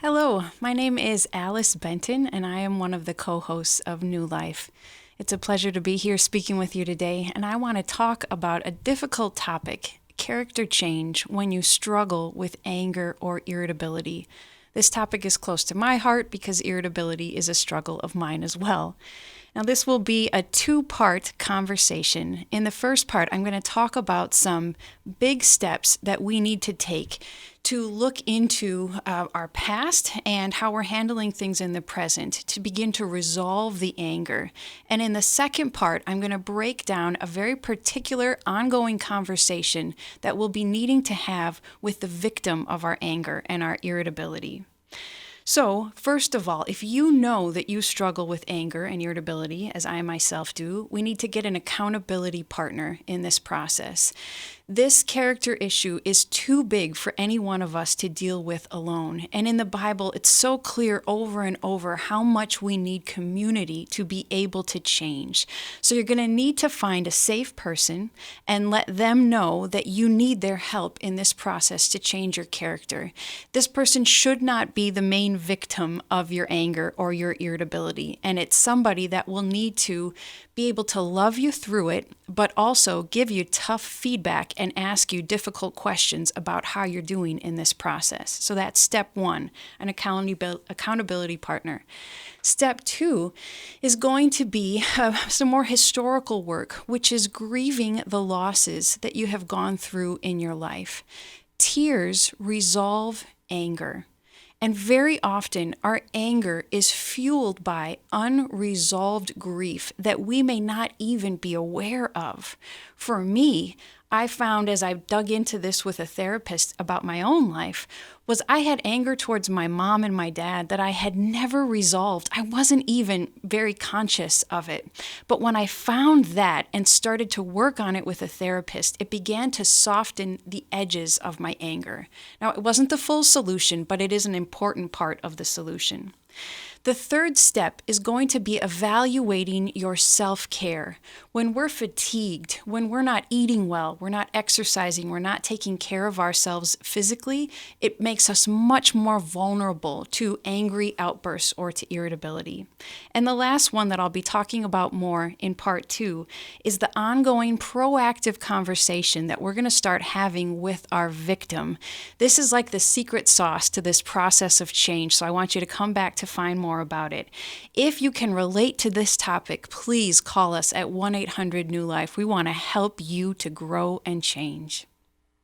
Hello, my name is Alice Benton, and I am one of the co-hosts of New Life. It's a pleasure to be here speaking with you today, and I want to talk about a difficult topic, character change, when you struggle with anger or irritability. This topic is close to my heart because irritability is a struggle of mine as well. Now, this will be a two-part conversation. In the first part, I'm going to talk about some big steps that we need to take to look into our past and how we're handling things in the present to begin to resolve the anger. And in the second part, I'm going to break down a very particular ongoing conversation that we'll be needing to have with the victim of our anger and our irritability. So, first of all, if you know that you struggle with anger and irritability, as I myself do, we need to get an accountability partner in this process. This character issue is too big for any one of us to deal with alone. And in the Bible, it's so clear over and over how much we need community to be able to change. So you're going to need to find a safe person and let them know that you need their help in this process to change your character. This person should not be the main victim of your anger or your irritability. And it's somebody that will need to be able to love you through it, but also give you tough feedback and ask you difficult questions about how you're doing in this process. So that's step one, an accountability partner. Step two is going to be some more historical work, which is grieving the losses that you have gone through in your life. Tears resolve anger. And very often, our anger is fueled by unresolved grief that we may not even be aware of. For me, I found as I dug into this with a therapist about my own life, was I had anger towards my mom and my dad that I had never resolved. I wasn't even very conscious of it. But when I found that and started to work on it with a therapist, it began to soften the edges of my anger. Now, it wasn't the full solution, but it is an important part of the solution. The third step is going to be evaluating your self-care. When we're fatigued, when we're not eating well, we're not exercising, we're not taking care of ourselves physically, it makes us much more vulnerable to angry outbursts or to irritability. And the last one that I'll be talking about more in part two is the ongoing proactive conversation that we're going to start having with our victim. This is like the secret sauce to this process of change, so I want you to come back to find more about it. If you can relate to this topic, please call us at 1-800-NEW-LIFE. We want to help you to grow and change.